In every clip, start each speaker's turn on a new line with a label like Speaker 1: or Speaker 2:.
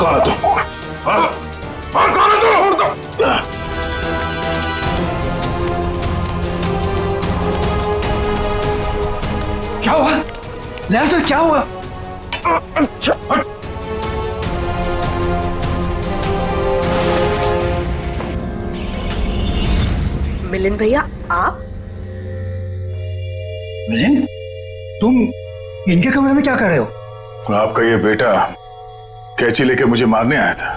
Speaker 1: कौन है तू? कौन है तू?
Speaker 2: क्या हुआ लहर सर, क्या हुआ?
Speaker 3: मिलिंद भैया, आप?
Speaker 2: मिलिंद, तुम इनके कमरे में क्या कर रहे हो?
Speaker 1: आपका ये बेटा कैंची लेके मुझे मारने आया था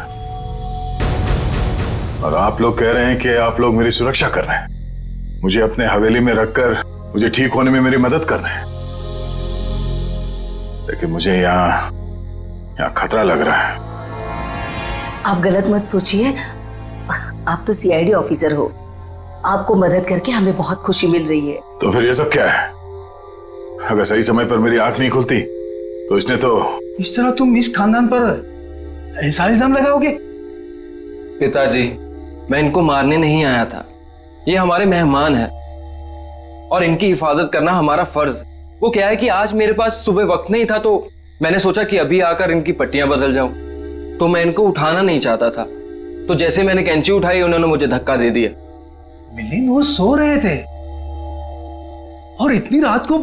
Speaker 1: और आप लोग कह रहे हैं कि आप लोग मेरी सुरक्षा कर रहे हैं, मुझे अपने हवेली में रखकर मुझे ठीक होने में मेरी मदद कर रहे हैं। लेकिन मुझे यहाँ खतरा लग रहा है।
Speaker 3: आप गलत मत सोचिए, आप तो सीआईडी ऑफिसर हो, आपको मदद करके हमें बहुत खुशी मिल रही है।
Speaker 1: तो फिर ये सब क्या है? अगर सही समय पर मेरी आंख नहीं खुलती तो इसने तो...
Speaker 2: इस तरह तुम इस खानदान पर ऐसा इल्जाम लगाओगे?
Speaker 4: पिताजी, मैं इनको मारने नहीं आया था, ये हमारे मेहमान हैं और इनकी हिफाजत करना हमारा फर्ज है। वो क्या है कि आज मेरे पास सुबह वक्त नहीं था तो मैंने सोचा कि अभी आकर इनकी पट्टियां बदल जाऊं, तो मैं इनको उठाना नहीं चाहता था, तो जैसे मैंने कैंची उठाई उन्होंने मुझे धक्का दे दिया।
Speaker 2: मिलिंद, वो सो रहे थे और इतनी रात को?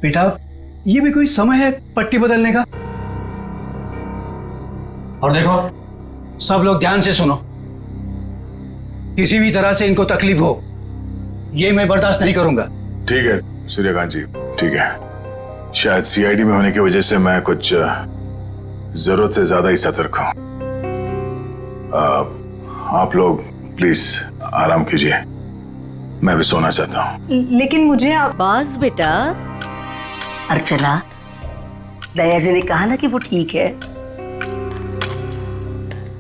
Speaker 2: बेटा, ये भी कोई समय है पट्टी बदलने का? और देखो, सब लोग ध्यान से सुनो, किसी भी तरह से इनको तकलीफ हो ये मैं बर्दाश्त नहीं करूंगा।
Speaker 1: ठीक है सूर्यकांत जी, ठीक है। शायद सीआईडी में होने की वजह से मैं कुछ जरूरत से ज्यादा ही सतर्क हूं। आप लोग प्लीज आराम कीजिए, मैं भी सोना चाहता हूं।
Speaker 5: लेकिन मुझे
Speaker 3: बाज बेटा, अर्चना, दया जी ने कहा ना कि वो ठीक है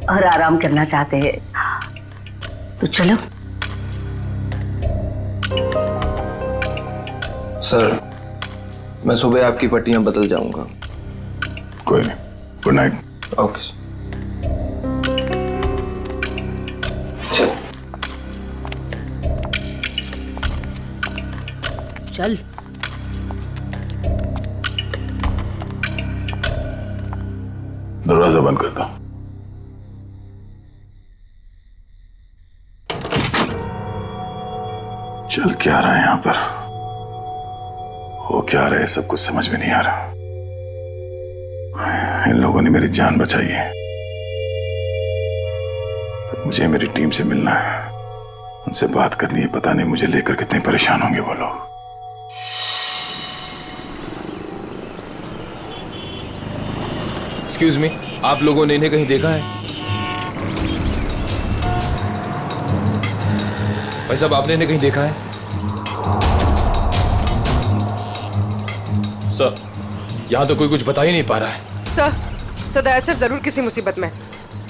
Speaker 3: और आराम करना चाहते हैं, तो चलो।
Speaker 4: सर, मैं सुबह आपकी पट्टियां बदल जाऊंगा।
Speaker 1: कोई नहीं, गुड नाइट।
Speaker 4: Okay sir.
Speaker 3: चल।
Speaker 1: दरवाजा बंद करता हूं। चल क्या रहा है यहां पर, हो क्या रहा है, सब कुछ समझ में नहीं आ रहा। इन लोगों ने मेरी जान बचाई है, तो मुझे मेरी टीम से मिलना है, उनसे बात करनी है। पता नहीं मुझे लेकर कितने परेशान होंगे वो लोग।
Speaker 6: एक्सक्यूज मी, आप लोगों ने इन्हें कहीं देखा है? भाई साहब, आपने इन्हें कहीं देखा है? सर, यहां तो कोई कुछ बता ही नहीं पा रहा है।
Speaker 5: सर, दया सर जरूर किसी मुसीबत में,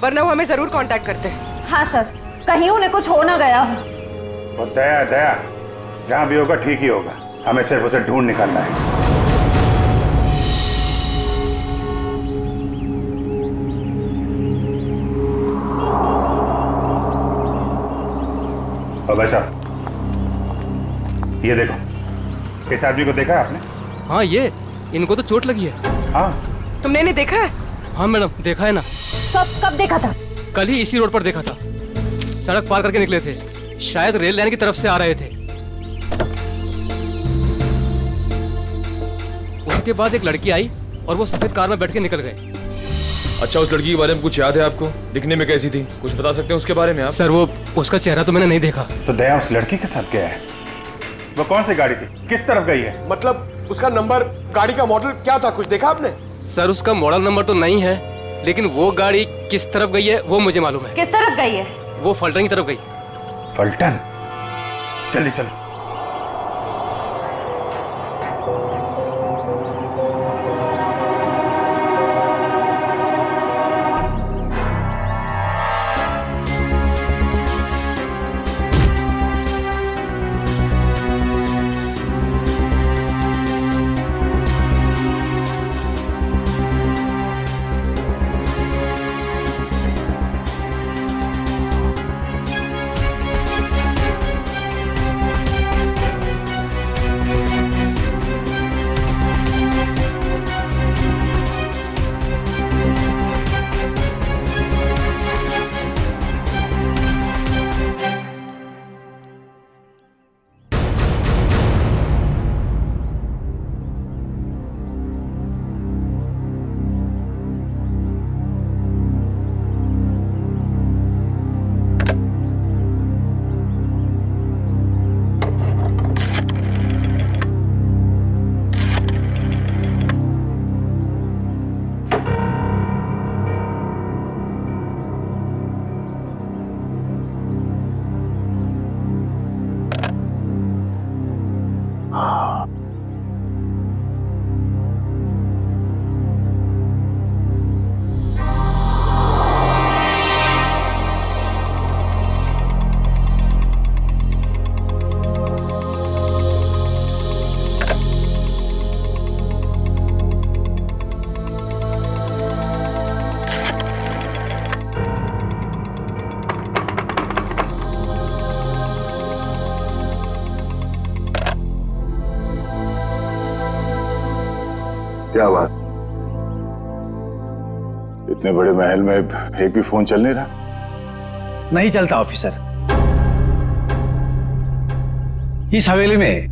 Speaker 5: वरना वो हमें जरूर कांटेक्ट करते हैं।
Speaker 7: हाँ सर, कहीं उन्हें कुछ हो ना गया हो।
Speaker 8: और दया जहां भी होगा ठीक ही होगा, हमें सिर्फ उसे ढूंढ निकालना है। और भाई साहब, ये देखो, इस आदमी को देखा है आपने?
Speaker 9: हाँ, ये इनको तो चोट लगी है।
Speaker 8: हाँ,
Speaker 5: तुमने इन्हें देखा है?
Speaker 9: हाँ मैडम, देखा है ना।
Speaker 7: कब देखा था?
Speaker 9: कल ही इसी रोड पर देखा था, सड़क पार करके निकले थे, शायद रेल लाइन की तरफ से आ रहे थे। उसके बाद एक लड़की आई और वो सफेद कार में बैठ के निकल गए।
Speaker 6: अच्छा, उस लड़की के बारे में कुछ याद है आपको? दिखने में कैसी थी, कुछ बता सकते हैं उसके बारे में आप?
Speaker 9: सर, वो उसका चेहरा तो मैंने नहीं देखा।
Speaker 8: तो दया उस लड़की के साथ गया है? वो कौन सी गाड़ी थी, किस तरफ गई है?
Speaker 10: मतलब उसका नंबर, गाड़ी का मॉडल क्या था, कुछ देखा आपने?
Speaker 9: सर, उसका मॉडल नंबर तो नहीं है, लेकिन वो गाड़ी किस तरफ गई है वो मुझे मालूम है।
Speaker 7: किस तरफ गई है?
Speaker 9: वो फलटन की तरफ गई।
Speaker 8: फलटन? चलिए चलो।
Speaker 1: क्या बात, इतने बड़े महल में एक भी फोन चल नहीं रहा?
Speaker 2: नहीं चलता ऑफिसर। इस हवेली में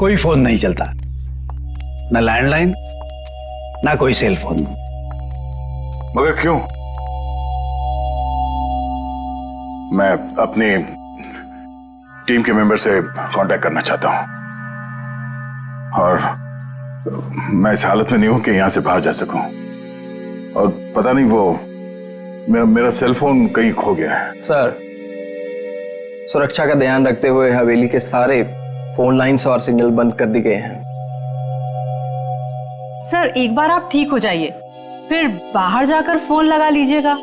Speaker 2: कोई फोन नहीं चलता, ना लैंडलाइन ना कोई सेल फोन।
Speaker 1: मगर क्यों? मैं अपनी टीम के मेंबर से कांटेक्ट करना चाहता हूं और मैं इस हालत में नहीं हूं कि यहां से बाहर जा सकूं। और पता नहीं वो मेरा सेल फोन कहीं खो गया है।
Speaker 4: सर, सुरक्षा का ध्यान रखते हुए हवेली के सारे फोन लाइन्स और सिग्नल बंद कर दिए गए हैं।
Speaker 7: सर एक बार आप ठीक हो जाइए, फिर बाहर जाकर फोन लगा लीजिएगा,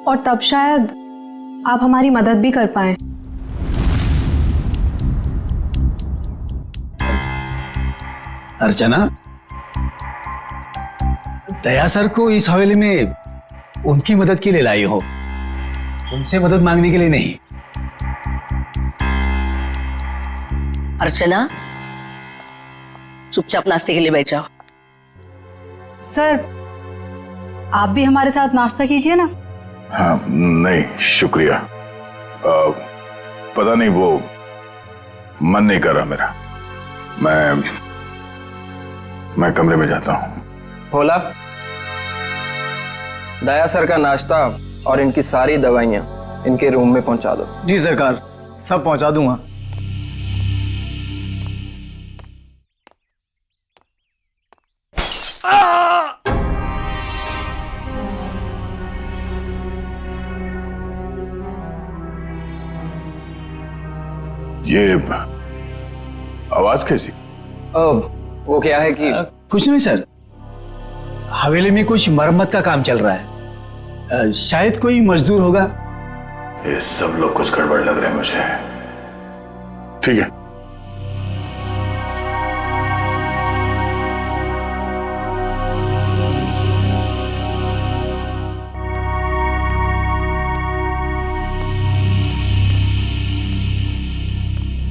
Speaker 7: और तब शायद आप हमारी मदद भी कर पाएं।
Speaker 2: अर्चना, दया सर को इस हवेली में उनकी मदद के लिए लाई हो, उनसे मदद मांगने के लिए नहीं।
Speaker 3: अर्चना, चुपचाप नाश्ते के लिए बैठ जाओ।
Speaker 7: सर आप भी हमारे साथ नाश्ता कीजिए ना।
Speaker 1: हाँ, नहीं शुक्रिया। पता नहीं वो मन नहीं कर रहा मेरा। मैं कमरे में जाता हूँ।
Speaker 4: भोला, दया सर का नाश्ता और इनकी सारी दवाइयाँ इनके रूम में पहुंचा दो।
Speaker 9: जी सरकार, सब पहुंचा दूंगा।
Speaker 1: ये आवाज कैसी?
Speaker 4: वो क्या है कि
Speaker 2: कुछ नहीं सर, हवेली में कुछ मरम्मत का काम चल रहा है, शायद कोई मजदूर होगा।
Speaker 1: ये सब लोग कुछ गड़बड़ लग रहे हैं मुझे। ठीक है,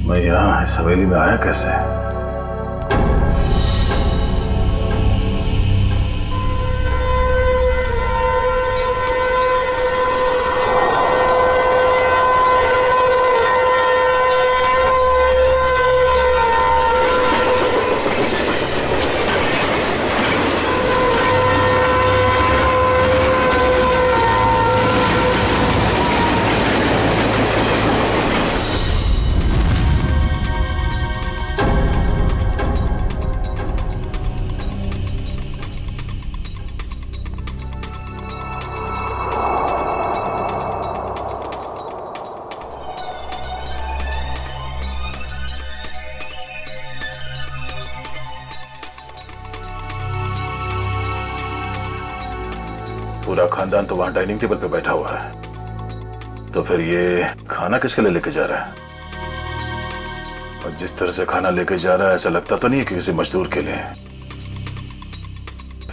Speaker 1: मैं यहाँ इस हवेली में आया कैसे? पूरा खानदान तो वहां डाइनिंग टेबल पे बैठा हुआ है, तो फिर ये खाना किसके लिए लेके जा रहा है? और जिस तरह से खाना लेके जा रहा है, ऐसा लगता तो नहीं है कि किसी मजदूर के लिए।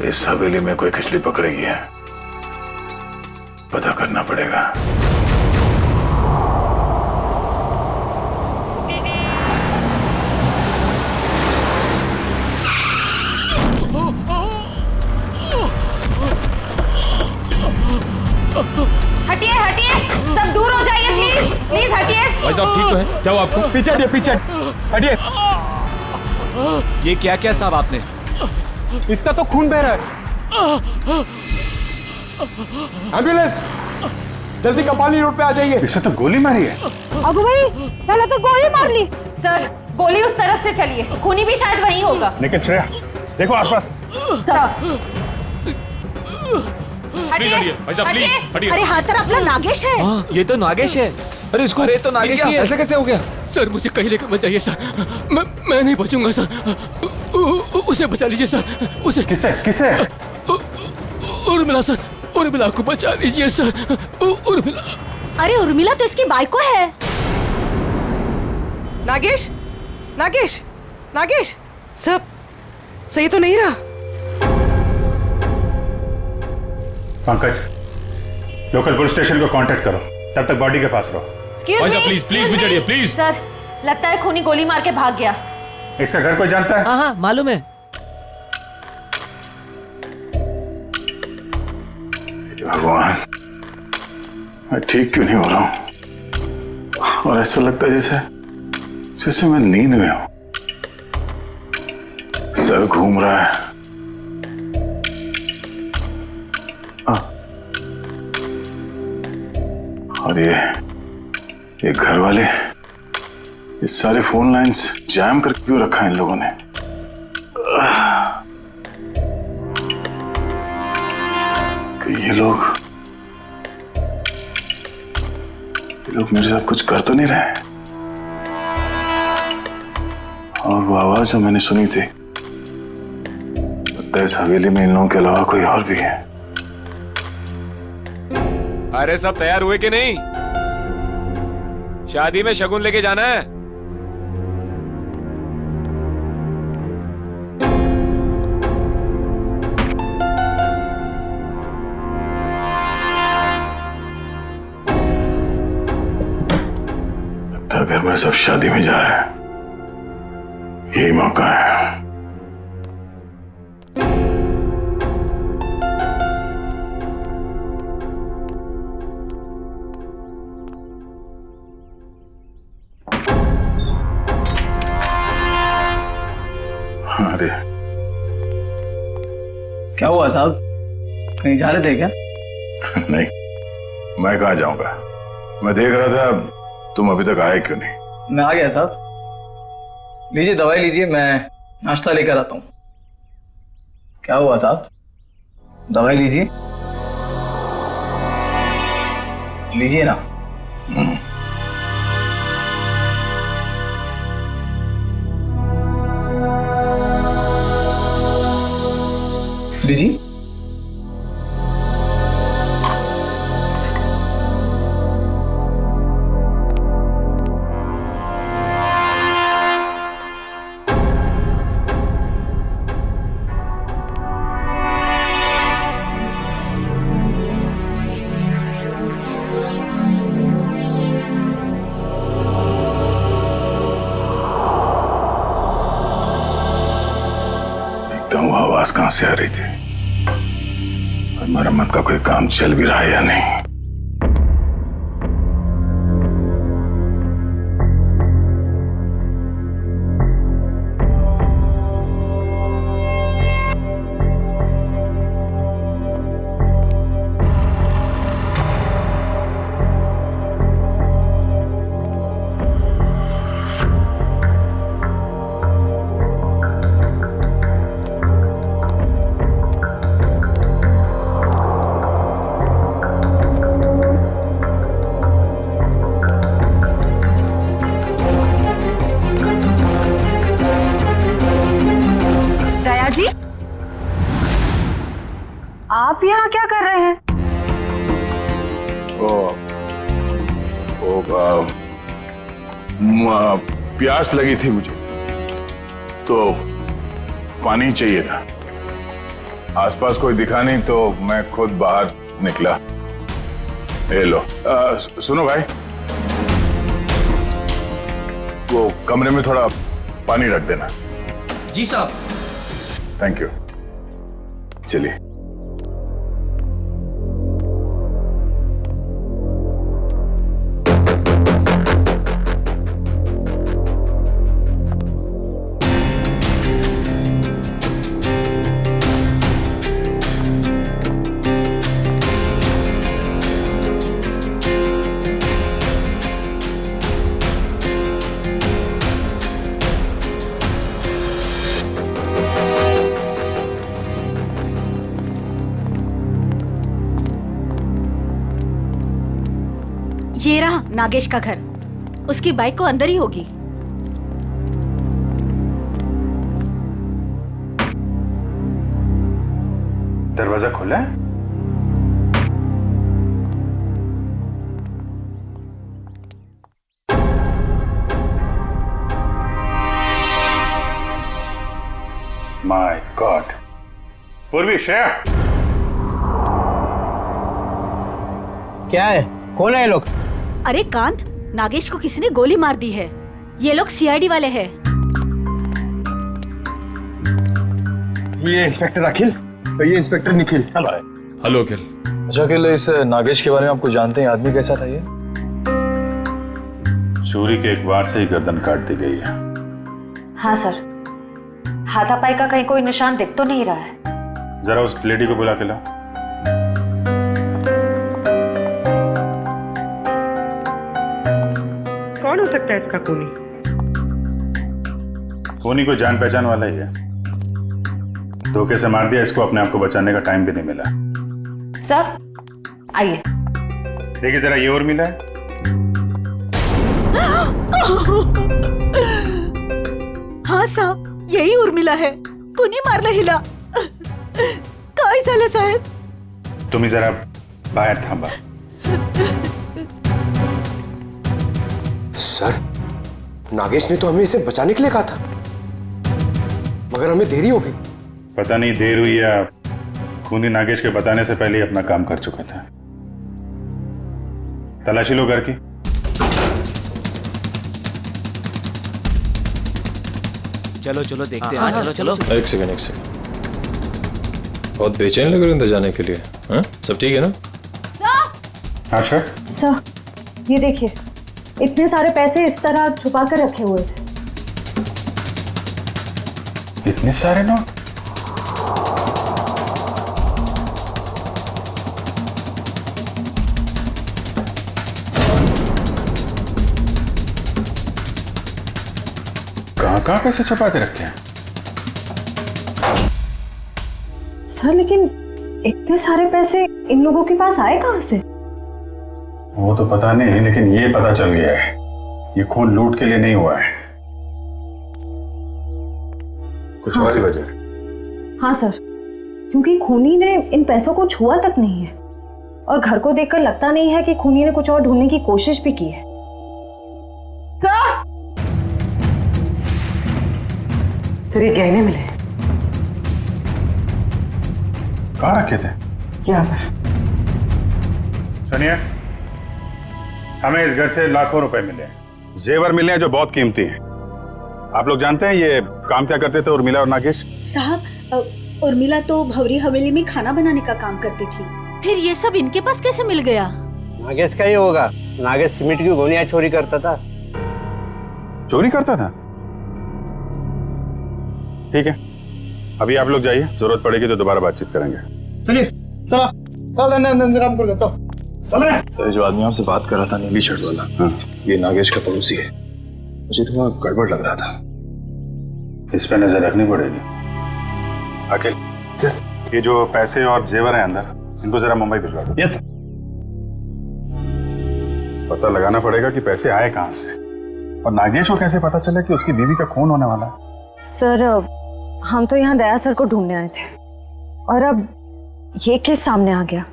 Speaker 1: इस हवेली में कोई खिचड़ी पकड़ेगी है, पता करना पड़ेगा।
Speaker 7: हटिए हटिए, सब दूर हो जाइए प्लीज, प्लीज हटिए।
Speaker 6: भाई साहब ठीक तो है? क्या हुआ आपको?
Speaker 10: पीछे हटिए, पीछे हटिए।
Speaker 9: ये क्या क्या साहब आपने?
Speaker 10: इसका तो खून बह रहा है। एम्बुलेंस, जल्दी कंपानी रोड पे आ जाइए।
Speaker 1: इसे तो गोली मारी है।
Speaker 7: अगो भाई, पहले तो गोली मार ली। सर गोली उस तरफ से चली है, खूनी भी शायद वहीं होगा।
Speaker 8: लेकिन श्रेया, देखो आसपास।
Speaker 7: हटिए
Speaker 6: भाई साहब प्लीज हटिए।
Speaker 7: अरे हाथ तरफ अपना नागेश है।
Speaker 9: हाँ, ये तो नागेश है। अरे इसको, अरे तो नागेश ही है। ऐसे कैसे हो गया?
Speaker 6: सर मुझे कहीं लेकर मत जाइए सर, मैं नहीं बचूंगा सर। उसे बचा लीजिए सर, उसे।
Speaker 8: किसे किसे?
Speaker 6: उर्मिला सर, उर्मिला को बचा लीजिए सर, उर्मिला।
Speaker 7: अरे उर्मिला तो इसकी बाइको है।
Speaker 5: नागेश, नागेश, नागेश, सब सही तो नहीं रहा।
Speaker 8: पंकज, लोकल पुलिस स्टेशन को कांटेक्ट करो, तब तक बॉडी के पास रहो।
Speaker 6: भाई साहब प्लीज प्लीज भी चढ़िए प्लीज।
Speaker 7: सर लगता है खूनी गोली मार के भाग गया।
Speaker 8: इसका घर कोई जानता है?
Speaker 9: हाँ हाँ मालूम है।
Speaker 1: भगवान, मैं ठीक क्यों नहीं हो रहा हूं? और ऐसा लगता है जैसे जैसे मैं नींद में हूं। सर घूम रहा है। और ये घर वाले, ये सारे फोन लाइंस जैम करके क्यों रखा है इन लोगों ने? ये लोग मेरे साथ कुछ कर तो नहीं रहे? और वो आवाज जो मैंने सुनी थी, लगता है इस हवेली में इन लोगों के अलावा कोई और भी है।
Speaker 10: अरे सब तैयार हुए कि नहीं? शादी में शगुन लेके जाना है।
Speaker 1: लगता है घर में सब शादी में जा रहे हैं, यही मौका है। अरे
Speaker 2: क्या हुआ साहब, कहीं जा रहे थे क्या?
Speaker 1: नहीं, मैं कहाँ जाऊंगा। मैं देख रहा था तुम अभी तक आए क्यों नहीं।
Speaker 2: मैं आ गया साहब। लीजिए दवाई लीजिए, मैं नाश्ता लेकर आता हूँ। क्या हुआ साहब, दवाई लीजिए, लीजिए ना। लीजिए।
Speaker 1: देखता हूँ आवाज कहां से आ रही थी और मरम्मत का कोई काम चल भी रहा है या नहीं।
Speaker 7: आप यहाँ क्या कर रहे हैं?
Speaker 1: प्यास लगी थी मुझे तो पानी चाहिए था। आसपास कोई दिखा नहीं तो मैं खुद बाहर निकला। ये लो। सुनो भाई, वो कमरे में थोड़ा पानी रख देना।
Speaker 2: जी साहब।
Speaker 1: Thank you. चलिए।
Speaker 11: ये रहा नागेश का घर। उसकी बाइक को अंदर ही होगी।
Speaker 8: दरवाजा खुला है? My God. पूर्वी, श्रेया,
Speaker 2: क्या है? कौन है ये लोग?
Speaker 11: अरे कांत, नागेश को किसी ने गोली मार दी है। ये लोग सीआईडी वाले हैं।
Speaker 10: ये इंस्पेक्टर अखिल, ये इंस्पेक्टर निखिल।
Speaker 6: हेलो अखिल।
Speaker 4: अच्छा अकेले इस नागेश के बारे में आप कुछ जानते हैं? आदमी कैसा था ये?
Speaker 8: चोरी के एक वार से ही गर्दन काट दी गई है।
Speaker 12: हाँ सर, हाथापाई का कहीं कोई निशान दिख तो नहीं रहा है।
Speaker 8: जरा उस लेडी को बुला के लाओ।
Speaker 5: कौन हो सकता है इसका खूनी?
Speaker 8: खूनी को जान पहचान वाला ही है। धोखे से मार दिया इसको, अपने आप को बचाने का टाइम भी नहीं मिला।
Speaker 12: सर आइए।
Speaker 8: देखिए जरा ये और मिला है।
Speaker 11: हाँ साहब, यही उर्मिला है। कुणी मारला हिला। काय झालं साहेब?
Speaker 8: तुम्ही जरा बाहेर थांबा।
Speaker 10: सर, नागेश ने तो हमें इसे बचाने के लिए कहा था, मगर हमें देरी हो गई।
Speaker 8: पता नहीं देर हुई या खूनी नागेश के बताने से पहले ही अपना काम कर चुका था। तलाशी लो घर की।
Speaker 9: चलो चलो देखते हैं। चलो चलो।
Speaker 4: एक सेकंड। बहुत बेचैन लग रहे हैं जाने के लिए। हाँ सब ठीक है ना?
Speaker 8: हाँ सर।
Speaker 7: सर ये देखिए, इतने सारे पैसे इस तरह छुपा कर रखे हुए थे।
Speaker 8: इतने सारे नोट? कहाँ पैसे छुपा के रखे हैं?
Speaker 7: सर लेकिन इतने सारे पैसे इन लोगों के पास आए कहाँ से?
Speaker 8: वो तो पता नहीं, लेकिन ये पता चल गया है ये खून लूट के लिए नहीं हुआ है, कुछ और ही वजह है।
Speaker 7: हाँ सर, क्योंकि खूनी ने इन पैसों को छुआ तक नहीं है और घर को देखकर लगता नहीं है कि खूनी ने कुछ और ढूंढने की कोशिश भी की है।
Speaker 5: सर ये गहने मिले।
Speaker 8: कहाँ रखे थे?
Speaker 5: यहाँ पर।
Speaker 8: सुनिए, हमें इस घर से लाखों रुपए मिले हैं, जेवर मिले हैं जो बहुत कीमती हैं। आप लोग जानते हैं ये काम क्या करते थे उर्मिला और नागेश?
Speaker 11: साहब, उर्मिला तो भवरी हवेली में खाना बनाने का काम करती थी। फिर ये सब इनके पास कैसे मिल गया?
Speaker 13: नागेश का ही होगा। नागेश सीमेंट की गोलियां चोरी करता था।
Speaker 8: चोरी करता था? ठीक है, अभी आप लोग जाइए, जरूरत पड़ेगी तो दोबारा बातचीत करेंगे।
Speaker 13: चलिए चलो चल काम कर देता।
Speaker 4: सर जो आदमी आपसे बात कर रहा था नीली शर्ट वाला, हाँ ये नागेश का पड़ोसी है। मुझे थोड़ा गड़बड़ लग रहा था।
Speaker 8: इस पे नजर रखनी पड़ेगी। अखिल, ये जो पैसे और जेवर हैं अंदर, इनको जरा मुंबई भिजवा दो।
Speaker 13: यस।
Speaker 8: पता लगाना पड़ेगा कि पैसे आए कहाँ से, और नागेश को कैसे पता चला कि उसकी बीवी का खून होने वाला है।
Speaker 7: सर हम तो यहाँ दया सर को ढूंढने आए थे और अब ये केस सामने आ गया।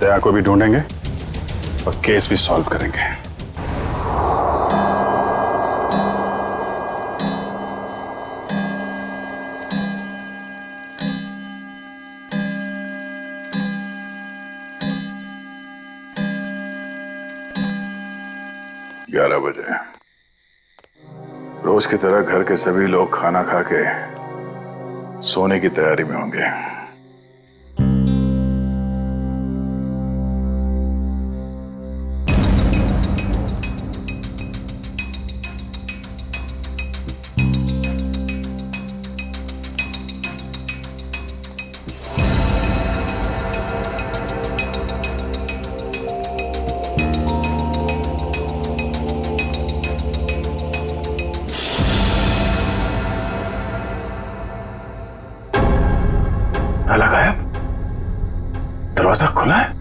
Speaker 8: दया को भी ढूंढेंगे और केस भी सॉल्व करेंगे।
Speaker 1: ग्यारह बजे रोज की तरह घर के सभी लोग खाना खा के सोने की तैयारी में होंगे। ताला गायब, दरवाजा खुला है।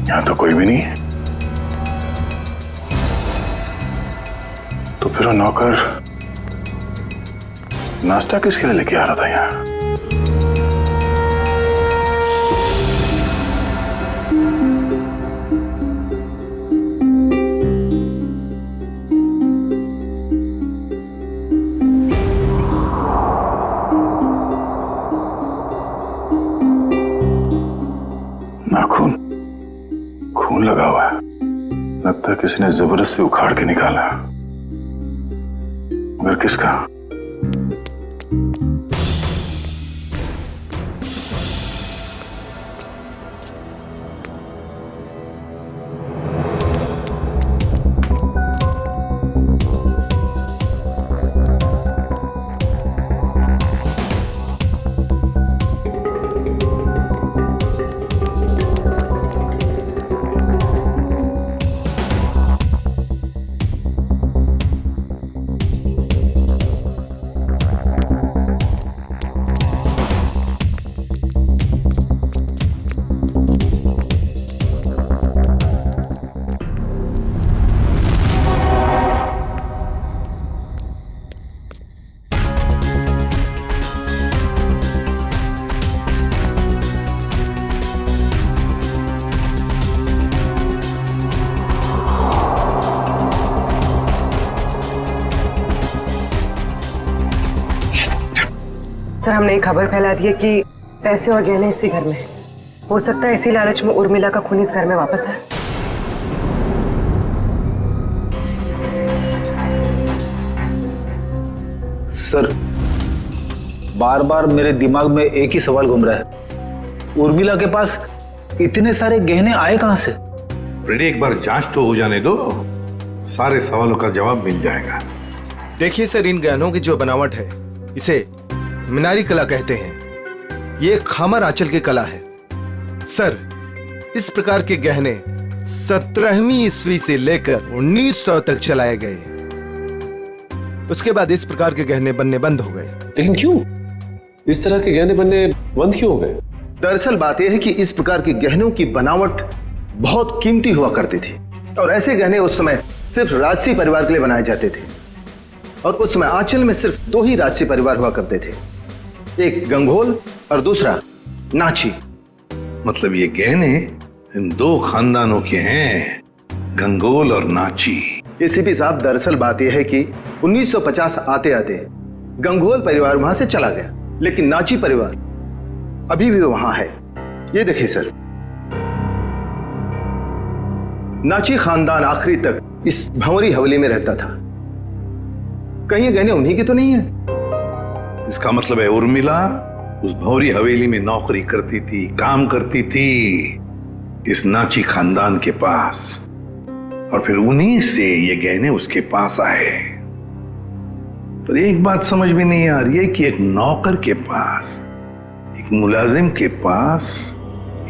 Speaker 1: यहां तो कोई भी नहीं है। तो फिर वो नौकर नाश्ता किसके लिए लेके आ रहा था यहाँ? नाखून, खून लगा हुआ है। लगता है किसी ने जबरदस्ती उखाड़ के निकाला, मगर किसका?
Speaker 5: सर, हमने एक खबर फैला दी है कि पैसे और गहने इसी घर में हैं। हो सकता है इसी लालच में उर्मिला का खून इस घर में वापस आए।
Speaker 14: सर, बार बार मेरे दिमाग में एक ही सवाल घूम रहा है, उर्मिला के पास इतने सारे गहने आए कहां से?
Speaker 8: फ्रेडी, एक बार जांच तो हो जाने दो, सारे सवालों का जवाब मिल जाएगा।
Speaker 15: देखिए सर, इन गहनों की जो बनावट है इसे मीनारी कला कहते हैं। ये खामर आंचल की कला है। सर, इस प्रकार के गहने 17वीं ईस्वी से लेकर 1900 तक चलाए गए। उसके बाद इस प्रकार के गहने बनने बंद हो गए।
Speaker 16: लेकिन क्यों? इस तरह के गहने बनने बंद क्यों हो गए?
Speaker 15: दरअसल बात यह है कि इस प्रकार के गहनों की बनावट बहुत कीमती हुआ करती थी और ऐसे गहने उस समय सिर्फ राजसी परिवार के लिए बनाए जाते थे। और उस समय आंचल में सिर्फ 2 ही राजसी परिवार हुआ करते थे, एक गंगोल और दूसरा नाची।
Speaker 8: मतलब ये गहने इन 2 खानदानों के हैं, गंगोल और नाची।
Speaker 15: एसीपी साहब, दरअसल बात यह है कि 1950 आते आते गंगोल परिवार वहां से चला गया, लेकिन नाची परिवार अभी भी वहां है। ये देखिए सर, नाची खानदान आखिरी तक इस भंवरी हवेली में रहता था। कहीं ये गहने उन्हीं की तो नहीं है?
Speaker 8: इसका मतलब है उर्मिला उस भौरी हवेली में नौकरी करती थी, काम करती थी इस नाची खानदान के पास, और फिर उन्हीं से ये गहने उसके पास आए। पर एक बात समझ में नहीं आ रही है कि एक नौकर के पास, एक मुलाजिम के पास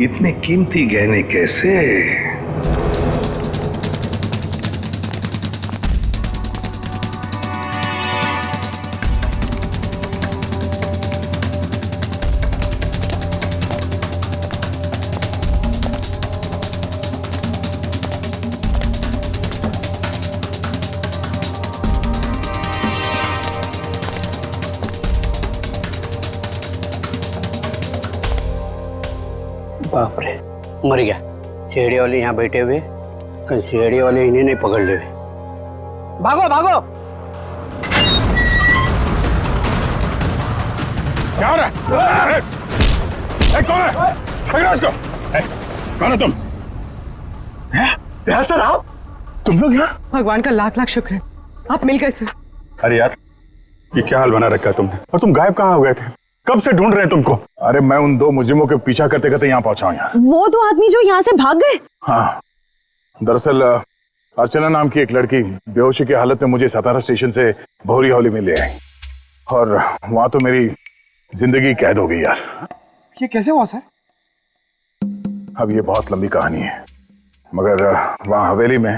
Speaker 8: इतने कीमती गहने कैसे?
Speaker 13: बाप रे, मर गया। सीढ़ी वाले यहाँ बैठे हुए, कहीं सीढ़ी वाले इन्हें नहीं पकड़ ले। भागो भागो!
Speaker 8: क्या हो रहा है? कौन है? पकड़ो इसको! कौन है तुम?
Speaker 5: सर, आप?
Speaker 8: तुम लोग यहाँ?
Speaker 5: भगवान का लाख लाख शुक्र है, आप मिल गए सर।
Speaker 8: अरे यार, ये क्या हाल बना रखा है तुमने? और तुम गायब कहाँ हो गए थे? कब से ढूंढ रहे हैं तुमको? अरे मैं उन 2 मुजरिमों के पीछा करते करते यहाँ पहुंचा हूँ यार।
Speaker 7: वो 2 आदमी जो यहाँ से भाग गए?
Speaker 1: हाँ, दरअसल अर्चना नाम की एक लड़की बेहोशी की हालत में मुझे सतारा स्टेशन से भौरी हवेली में ले आई, और वहां तो मेरी जिंदगी कैद हो गई यार।
Speaker 10: ये कैसे हुआ सर?
Speaker 1: अब ये बहुत लंबी कहानी है, मगर वहां हवेली में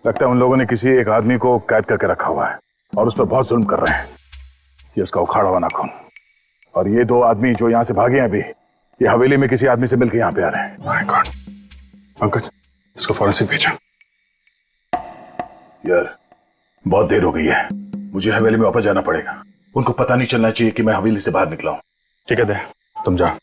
Speaker 1: लगता है उन लोगों ने किसी एक आदमी को कैद करके रखा हुआ है और उस पर बहुत जुल्म कर रहे हैं। ये उसका उखाड़ा हुआ नाखून, और ये 2 आदमी जो यहाँ से भागे हैं अभी, ये हवेली में किसी आदमी से मिलकर यहाँ पे आ रहे हैं।
Speaker 8: माय गॉड, पंकज इसको फॉरेंसिक भेजा।
Speaker 1: यार बहुत देर हो गई है, मुझे हवेली में वापस जाना पड़ेगा। उनको पता नहीं चलना चाहिए कि मैं हवेली से बाहर निकला हूं।
Speaker 8: ठीक है, दे तुम जा।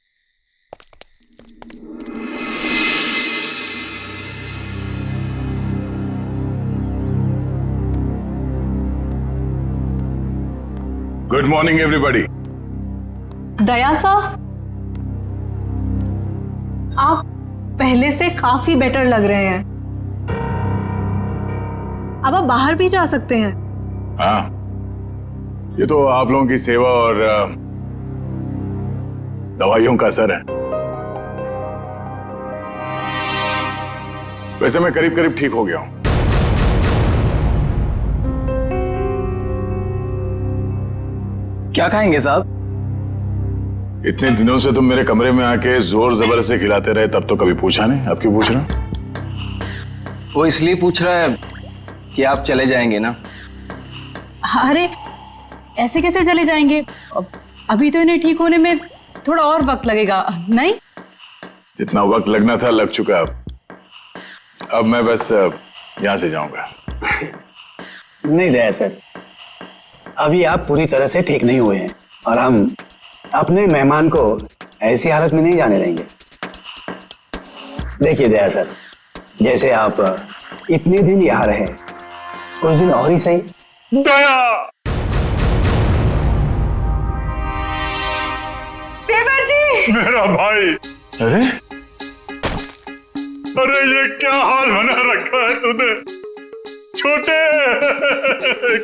Speaker 1: Good morning everybody.
Speaker 7: दया सा, आप पहले से काफी बेटर लग रहे हैं। अब आप बाहर भी जा सकते हैं।
Speaker 1: हाँ, ये तो आप लोगों की सेवा और दवाइयों का असर है। वैसे मैं करीब करीब ठीक हो गया हूं।
Speaker 4: क्या खाएंगे साहब?
Speaker 1: इतने दिनों से तुम मेरे कमरे में आके जोर जबरदस्ती खिलाते रहे, तब तो कभी पूछा नहीं। अब क्यों पूछ रहे हो?
Speaker 4: वो इसलिए पूछ रहा है कि आप चले जाएंगे ना।
Speaker 7: अरे ऐसे कैसे चले जाएंगे? अभी तो इन्हें ठीक होने में थोड़ा और वक्त लगेगा, नहीं?
Speaker 1: जितना वक्त लगना था लग चुका। अब मैं बस यहां से जाऊंगा।
Speaker 13: नहीं दया सर, अभी आप पूरी तरह से ठीक नहीं हुए हैं और हम अपने मेहमान को ऐसी हालत में नहीं जाने देंगे। देखिए दया सर, जैसे आप इतने दिन यहाँ रहे, कुछ दिन और ही सही।
Speaker 1: दया!
Speaker 5: देवर जी!
Speaker 1: मेरा भाई! अरे अरे ये क्या हाल बना रखा है तूने? छोटे!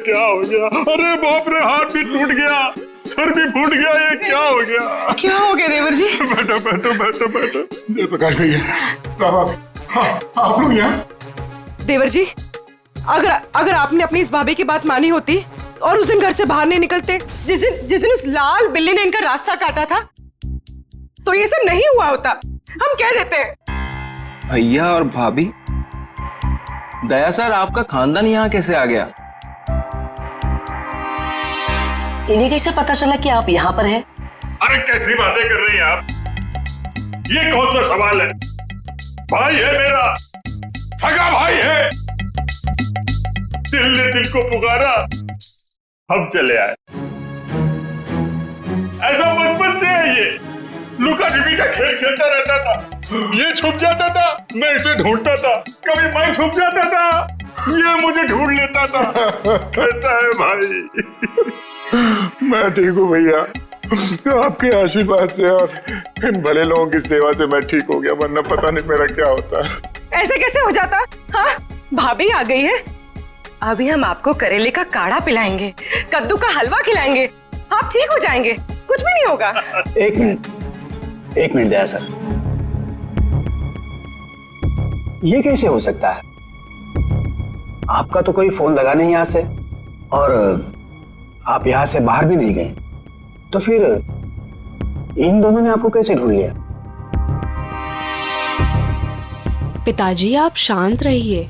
Speaker 1: क्या हो गया? अरे बाप रे, हाथ भी टूट गया, सर भी फूट गया, ये क्या हो गया?
Speaker 5: क्या हो गया देवर जी?
Speaker 1: बैठो बैठो बैठो बैठो। जयप्रकाश भैया, आप लोग यहाँ?
Speaker 5: देवर जी, अगर आपने अपनी इस भाभी की बात मानी होती और उस दिन घर से बाहर नहीं निकलते, जिस दिन उस लाल बिल्ली ने इनका रास्ता काटा था, तो ये सब नहीं हुआ होता। हम कह देते हैं।
Speaker 4: भैया और भाभी, दया सर आपका खानदान यहाँ कैसे आ गया?
Speaker 3: इन्हें कैसे पता चला कि आप यहाँ पर हैं?
Speaker 1: अरे कैसी बातें कर रही हैं आप? ये कौन सा सवाल है? भाई है मेरा, सगा भाई है। दिल ने दिल को पुकारा, हम चले आए। ऐसा बचपन से है ये। लुका छिपी का खेल खेलता रहता था। ये छुप जाता था, मैं इसे ढूंढता था। कभी मैं छुप जाता था, ये मुझे ढूंढ लेता था। कैसा है भाई? मैं ठीक हूँ भैया, आपके आशीर्वाद से और इन भले लोगों की सेवा से मैं ठीक हो गया, वरना पता नहीं मेरा क्या होता।
Speaker 5: ऐसे कैसे हो जाता? हाँ, भाभी आ गई है। अभी हम आपको करेले का काढ़ा पिलाएंगे, कद्दू का हलवा खिलाएंगे, आप ठीक हो जाएंगे, कुछ भी नहीं होगा।
Speaker 13: एक मिनट दया सर, ये कैसे हो सकता है? आपका तो कोई फोन लगा नहीं यहाँ से और आप यहाँ से बाहर भी नहीं गए, तो फिर इन दोनों ने आपको कैसे ढूंढ लिया?
Speaker 7: पिताजी आप शांत रहिए,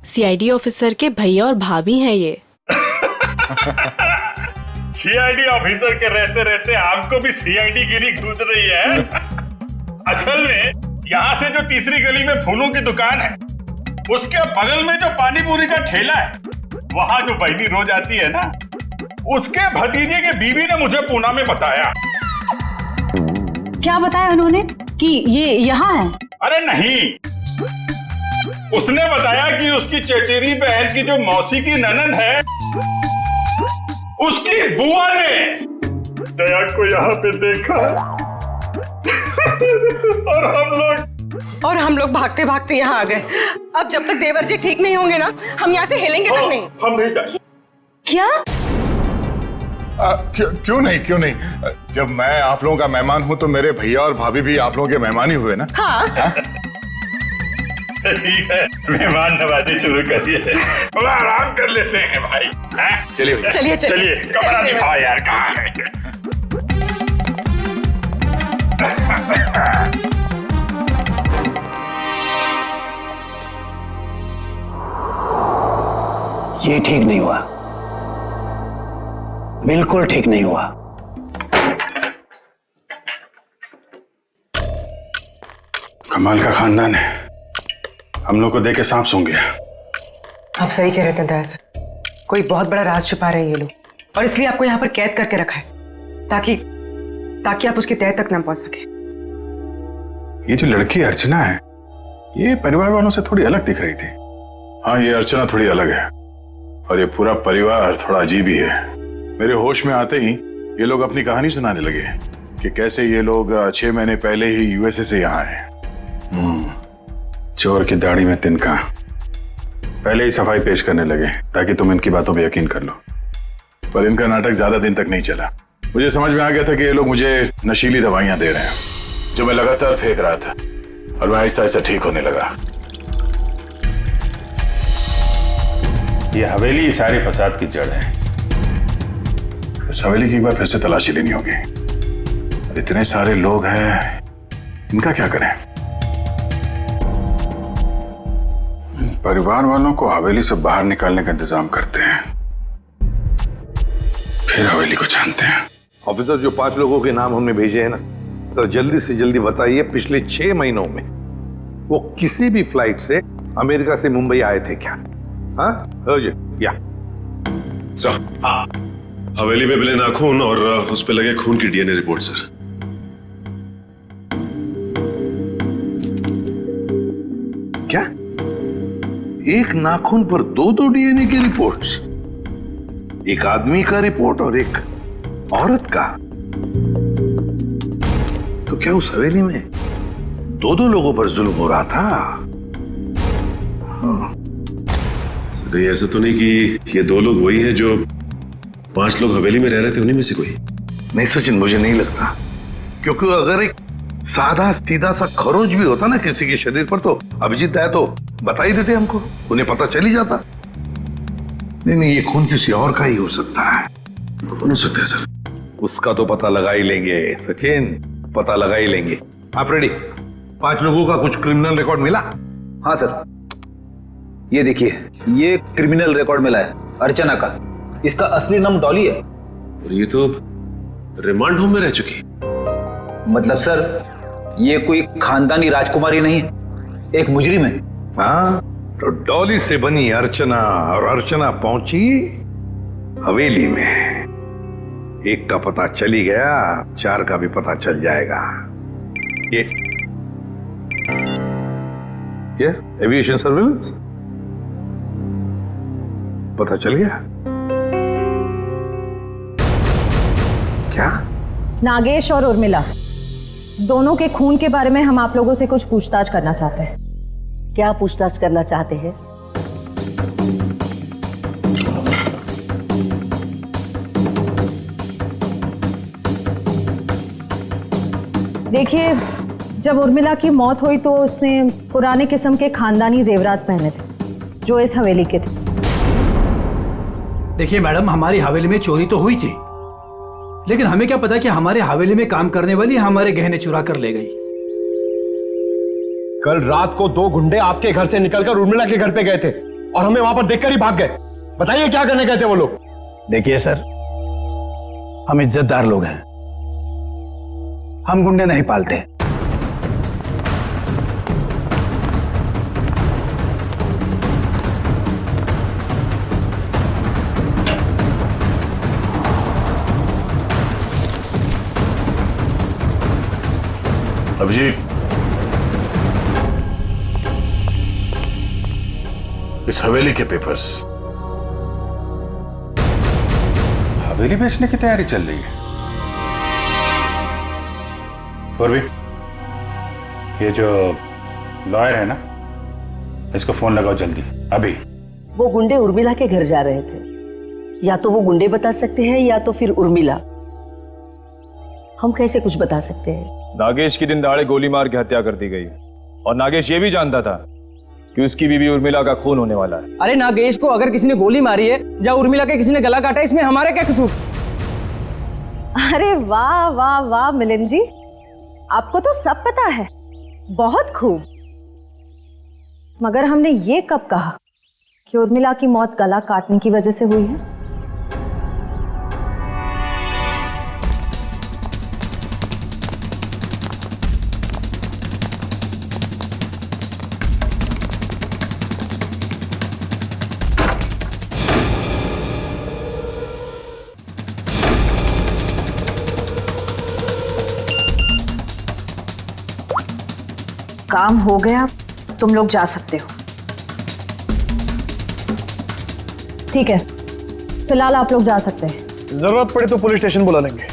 Speaker 7: सीआईडी ऑफिसर के भैया और भाभी हैं ये।
Speaker 1: सीआईडी ऑफिसर के रहते रहते आपको भी सीआईडी गिरी घूस रही है। असल में यहाँ से जो तीसरी गली में फूलों की दुकान है, उसके बगल में जो पानी पूरी का ठेला है, वहाँ जो बहनी रोज आती है ना, उसके भतीजे के बीवी ने मुझे पूना में बताया।
Speaker 7: क्या बताया उन्होंने कि ये यहाँ है?
Speaker 1: अरे नहीं, उसने बताया कि उसकी चचेरी बहन की जो मौसी की ननद है, उसकी बुआ ने दया को यहाँ पे देखा।
Speaker 5: और हम लोग भागते भागते यहाँ आ गए। अब जब तक देवर जी ठीक नहीं होंगे ना, हम यहाँ से हिलेंगे तक नहीं।
Speaker 1: हम नहीं जाएंगे।
Speaker 5: क्या?
Speaker 1: क्यों नहीं? जब मैं आप लोगों का मेहमान हूँ तो मेरे भैया और भाभी भी आप लोगों के मेहमान ही हुए ना।
Speaker 5: हाँ।
Speaker 1: ठीक है, मेहमान नवाजी शुरू करिए। थोड़ा आराम कर लेते हैं भाई। चलिए चलिए, कमरा दिखाओ यार, कहाँ है?
Speaker 13: ये ठीक नहीं हुआ, बिल्कुल ठीक नहीं हुआ।
Speaker 1: कमाल का खानदान है, हम लोग को देख के सांप सूंघ गया।
Speaker 5: आप सही कह रहे थे दया सर, कोई बहुत बड़ा राज छुपा रहे हैं ये लोग, और इसलिए आपको यहाँ पर कैद करके रखा है ताकि आप उसके तह तक ना पहुंच सके।
Speaker 1: ये जो लड़की अर्चना है, ये परिवार वालों से थोड़ी अलग दिख रही थी। हाँ, ये अर्चना थोड़ी अलग है और ये पूरा परिवार थोड़ा अजीब ही है। मेरे होश में आते ही ये लोग अपनी कहानी सुनाने लगे कि कैसे ये लोग 6 महीने पहले ही यूएसए से यहाँ आए। चोर की दाढ़ी में तिनका। पहले ही सफाई पेश करने लगे ताकि तुम इनकी बातों पर यकीन कर लो, पर इनका नाटक ज्यादा दिन तक नहीं चला। मुझे समझ में आ गया था कि ये लोग मुझे नशीली दवाइयां दे रहे हैं जो मैं लगातार फेंक रहा था, और मैं आहिस्ता आहिस्ता ठीक होने लगा। ये हवेली सारे फसाद की जड़ है। इस हवेली की एक बार फिर से तलाशी लेनी होगी। इतने सारे लोग हैं, इनका क्या करें? परिवार वालों को हवेली से बाहर निकालने का इंतजाम करते हैं, फिर हवेली को छानते हैं।
Speaker 8: ऑफिसर, जो 5 लोगों के नाम हमने भेजे हैं ना, तो जल्दी से जल्दी बताइए पिछले 6 महीनों में वो किसी भी फ्लाइट से अमेरिका से मुंबई आए थे क्या? हाँ या
Speaker 16: सर, हवेली में मिले नाखून और उस पे लगे खून की डीएनए रिपोर्ट सर।
Speaker 8: क्या? एक नाखून पर 2 डीएनए की रिपोर्ट्स? एक आदमी का रिपोर्ट और एक औरत का? तो क्या उस हवेली में 2 लोगों पर जुल्म हो रहा था? हाँ।
Speaker 16: सर, ऐसा तो नहीं कि ये 2 लोग वही हैं जो 5 लोग हवेली में रह रहे थे, उन्हीं में से कोई?
Speaker 8: नहीं सचिन, मुझे नहीं लगता, क्योंकि अगर एक सादा सीधा सा खरोच भी होता ना किसी के शरीर पर, तो अभिजीत दाई तो बता ही देते हमको, उन्हें पता चल ही जाता। नहीं, ये खून किसी और का ही हो सकता है।
Speaker 16: कौन हो सकता है सर?
Speaker 8: उसका तो पता लगा ही लेंगे सचिन, पता लगा ही लेंगे। आप रेडी? 5 लोगों का कुछ क्रिमिनल रिकॉर्ड मिला?
Speaker 14: हाँ सर, ये देखिए, ये क्रिमिनल रिकॉर्ड मिला है अर्चना का। इसका असली नाम डॉली है।
Speaker 16: और ये तो रिमांड होम में रह चुकी।
Speaker 14: मतलब सर, ये कोई खानदानी राजकुमारी नहीं है, एक मुजरिम है।
Speaker 8: हाँ, तो डॉली से बनी अर्चना, और अर्चना पहुंची हवेली में। एक का पता चली गया, 4 का भी पता चल जाएगा। ये एविएशन सर्विलेंस पता चल गया क्या?
Speaker 12: नागेश और उर्मिला दोनों के खून के बारे में हम आप लोगों से कुछ पूछताछ करना चाहते हैं।
Speaker 3: क्या पूछताछ करना चाहते हैं?
Speaker 12: देखिए, जब उर्मिला की मौत हुई तो उसने पुराने किस्म के खानदानी जेवरात पहने थे जो इस हवेली के थे।
Speaker 2: देखिए मैडम, हमारी हवेली में चोरी तो हुई थी, लेकिन हमें क्या पता कि हमारे हवेली में काम करने वाली हमारे गहने चुरा कर ले गई।
Speaker 10: कल रात को 2 गुंडे आपके घर से निकलकर उर्मिला के घर पे गए थे और हमें वहां पर देखकर ही भाग गए। बताइए क्या करने गए थे वो लोग?
Speaker 13: देखिए सर, हम इज्जतदार लोग हैं, हम गुंडे नहीं पालते।
Speaker 1: अभिजीत, इस हवेली के पेपर्स। हवेली बेचने की तैयारी चल रही है। और भी ये जो लॉयर है ना, इसको फोन लगाओ जल्दी, अभी।
Speaker 3: वो गुंडे उर्मिला के घर जा रहे थे। या तो वो गुंडे बता सकते हैं या तो फिर उर्मिला। हम कैसे कुछ बता सकते हैं?
Speaker 17: नागेश की दिन दहाड़े गोली मार के हत्या कर दी गई, और नागेश ये भी जानता था कि उसकी बीवी उर्मिला का खून होने वाला है।
Speaker 4: अरे नागेश को अगर किसी ने गोली मारी है या उर्मिला के किसी ने गला काटा है, इसमें हमारा क्या कसूर?
Speaker 12: अरे वाह वाह वाह मिलिंद जी, आपको तो सब पता है, बहुत खूब। मगर हमने ये कब कहा कि उर्मिला की मौत गला काटने की वजह से हुई है? काम हो गया, तुम लोग जा सकते हो। ठीक है, फिलहाल आप लोग जा सकते हैं।
Speaker 10: जरूरत पड़े तो पुलिस स्टेशन बुला लेंगे।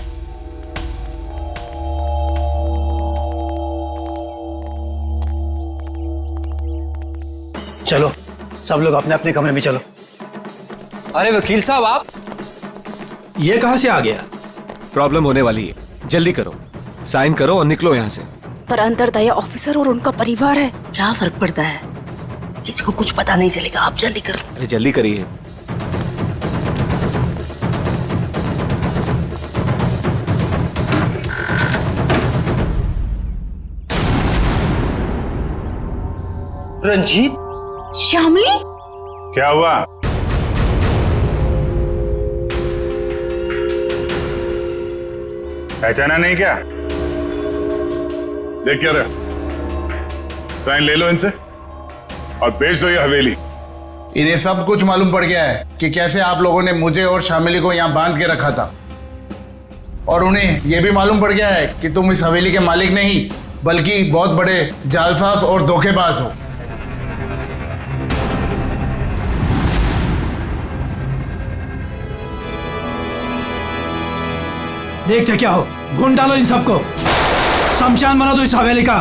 Speaker 13: चलो सब लोग अपने अपने कमरे में चलो।
Speaker 4: अरे वकील साहब आप
Speaker 13: ये कहां से आ गया?
Speaker 18: प्रॉब्लम होने वाली है, जल्दी करो, साइन करो और निकलो यहाँ से।
Speaker 3: पर अंदर दया ऑफिसर और उनका परिवार है, क्या फर्क पड़ता है? किसी को कुछ पता नहीं चलेगा, आप जल्दी करो।
Speaker 18: अरे जल्दी करिए।
Speaker 4: रंजीत,
Speaker 3: श्यामली,
Speaker 1: क्या हुआ? पहचाना नहीं क्या? देख क्या रहे, साइन ले लो इनसे और बेच दो ये हवेली।
Speaker 19: इन्हें सब कुछ मालूम पड़ गया है कि कैसे आप लोगों ने मुझे और शामिली को यहाँ बांध के रखा था, और उन्हें यह भी मालूम पड़ गया है कि तुम इस हवेली के मालिक नहीं बल्कि बहुत बड़े जालसाज और धोखेबाज हो।
Speaker 13: देखते क्या हो, भून डालो इन सबको, शमशान बना दो इस हवेली का।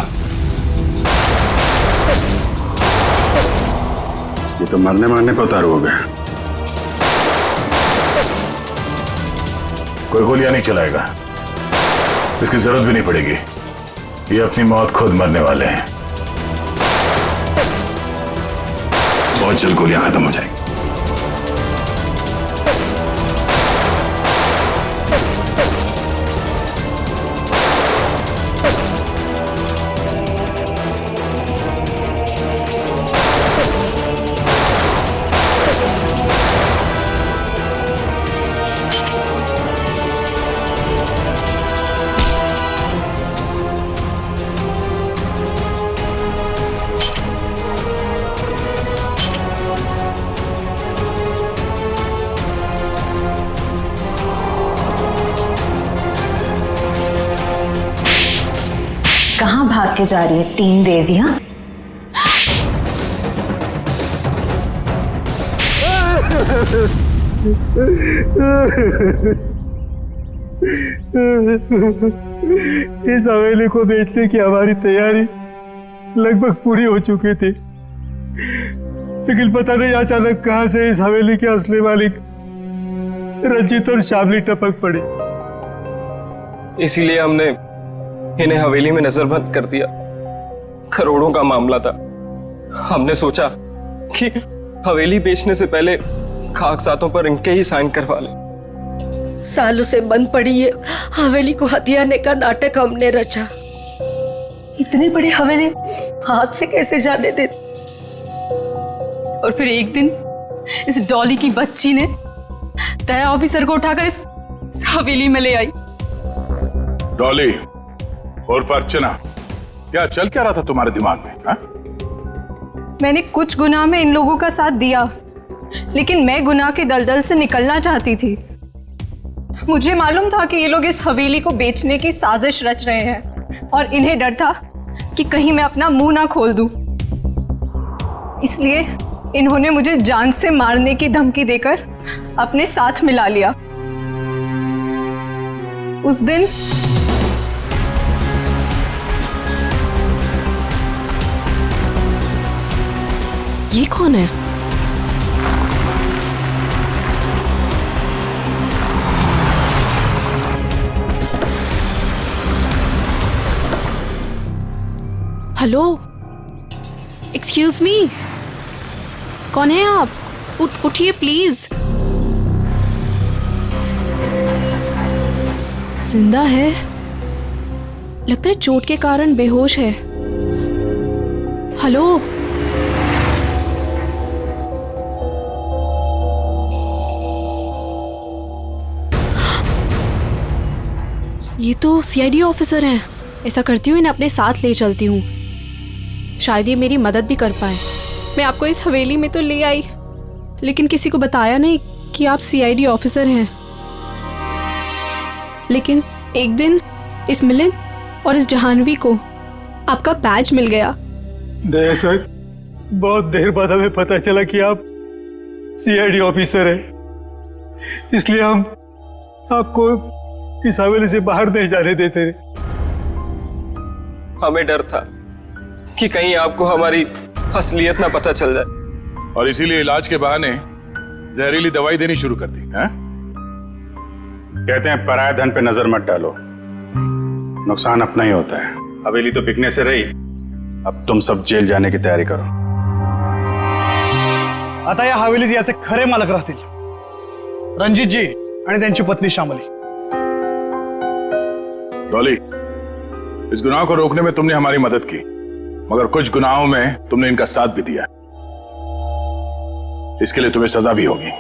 Speaker 1: ये तो मरने मारने पे उतारू हो गया। कोई गोलियां नहीं चलाएगा, इसकी जरूरत भी नहीं पड़ेगी। ये अपनी मौत खुद मरने वाले हैं। बहुत जल्द गोलियां खत्म हो जाएंगी।
Speaker 12: कहाँ भाग के जा रही है तीन देवियां?
Speaker 10: इस हवेली को बेचने की हमारी तैयारी लगभग पूरी हो चुकी थी, लेकिन पता नहीं अचानक कहां से इस हवेली के असली मालिक रंजीत और शामली टपक पड़ी।
Speaker 4: इसीलिए हमने इन्हें हवेली में नजरबंद कर दिया। करोड़ों का मामला था। हमने सोचा कि हवेली बेचने से पहले कागजातों पर इनके ही साइन करवा ले।
Speaker 3: सालों से बंद पड़ी ये हवेली को हथियाने का नाटक हमने रचा। इतनी बड़ी हवेली हाथ से कैसे जाने दे?
Speaker 7: और फिर एक दिन इस डॉली की बच्ची ने दया ऑफिसर को उठाकर इस हवेली में ले आई।
Speaker 1: डॉली और अर्चना, क्या चल क्या रहा था तुम्हारे दिमाग में? हा?
Speaker 7: मैंने कुछ गुनाह में इन लोगों का साथ दिया, लेकिन मैं गुनाह के दलदल से निकलना चाहती थी। मुझे मालूम था कि ये लोग इस हवेली को बेचने की साजिश रच रहे हैं, और इन्हें डर था कि कहीं मैं अपना मुंह ना खोल दूं। इसलिए इन्होंने मुझे जान से मारने की धमकी देकर अपने साथ मिला लिया। उस दिन ये कौन है? हेलो, एक्सक्यूज मी, कौन है आप? उठिए प्लीज। जिंदा है, लगता है चोट के कारण बेहोश है। हेलो, ये तो सीआईडी ऑफिसर हैं। ऐसा करती हूँ, इन्हें अपने साथ ले चलती हूँ, शायद ये मेरी मदद भी कर पाए। मैं आपको इस हवेली में तो ले आई, लेकिन किसी को बताया नहीं कि आप सीआईडी ऑफिसर हैं। लेकिन एक दिन इस मिलन और इस जहानवी को आपका बैज मिल गया।
Speaker 10: दया सर, बहुत देर बाद हमें पता चला कि आप सीआईडी ऑफिसर हैं, इसलिए हम आपको इस हवेली से बाहर नहीं जाने देते।
Speaker 4: हमें डर था कि कहीं आपको हमारी असलियत ना पता चल जाए।
Speaker 1: और इसीलिए इलाज के बहाने जहरीली दवाई देनी शुरू कर दी है?
Speaker 20: कहते हैं पराया धन पे नजर मत डालो, नुकसान अपना ही होता है। हवेली तो बिकने से रही, अब तुम सब जेल जाने की तयारी करो।
Speaker 10: आता या हवेलीत याचे खरे मालक राहतील रणजितजी आणि त्यांची पत्नी श्यामली।
Speaker 1: डॉली, इस गुनाह को रोकने में तुमने हमारी मदद की, मगर कुछ गुनाहों में तुमने इनका साथ भी दिया। इसके लिए तुम्हें सजा भी होगी।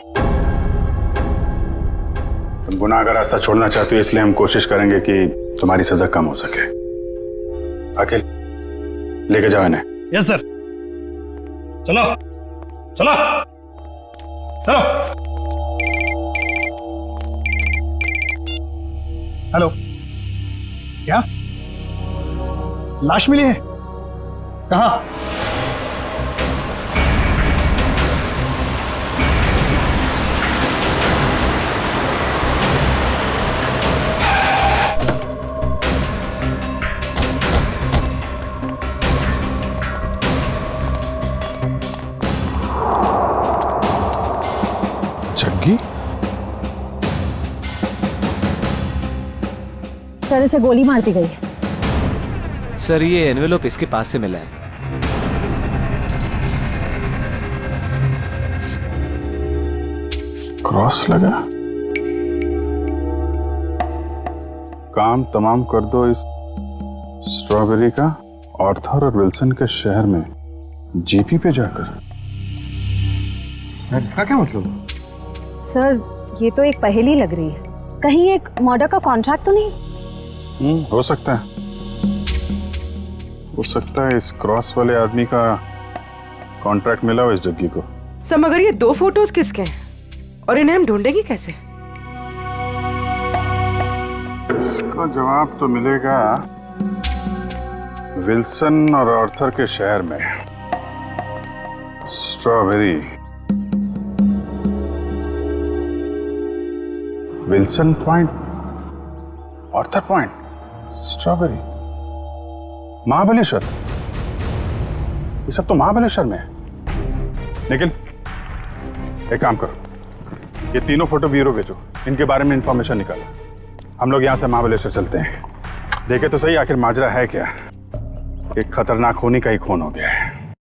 Speaker 20: तुम गुनाह का रास्ता छोड़ना चाहते हो, इसलिए हम कोशिश करेंगे कि तुम्हारी सजा कम हो सके। अखिल, लेके जाओ इन्हें।
Speaker 10: Yes sir. चलो चलो चलो। हेलो, क्या लाश मिली है? कहाँ?
Speaker 18: जग्गी?
Speaker 12: सर, इसे गोली मार दी गई है।
Speaker 18: सर, ये एनवेलप इसके पास से मिला है।
Speaker 20: क्रॉस लगा। काम तमाम कर दो इस स्ट्रॉबेरी का ऑर्थर और विल्सन के शहर में जीपी पे जाकर।
Speaker 10: सर, इसका क्या मतलब?
Speaker 12: सर, ये तो एक पहेली लग रही है। कहीं एक मर्डर का कॉन्ट्रैक्ट तो नहीं?
Speaker 20: हो सकता है, हो सकता है इस क्रॉस वाले आदमी का कॉन्ट्रैक्ट मिला हो इस जग्गी को।
Speaker 5: सर, मगर ये 2 फोटोज किसके हैं और इन्हें हम ढूंढेंगे कैसे?
Speaker 20: इसका जवाब तो मिलेगा विल्सन और आर्थर के शहर में। Strawberry, Wilson point, Arthur point, strawberry, Mahabaleshwar. ये सब तो महाबलेश्वर में है। लेकिन एक काम करो, ये तीनों फोटो ब्यूरो भेजो, इनके बारे में इंफॉर्मेशन निकालो। हम लोग यहाँ से महाबलेश्वर चलते हैं। देखे तो सही आखिर माजरा है क्या। एक खतरनाक खूनी का ही खून हो गया है।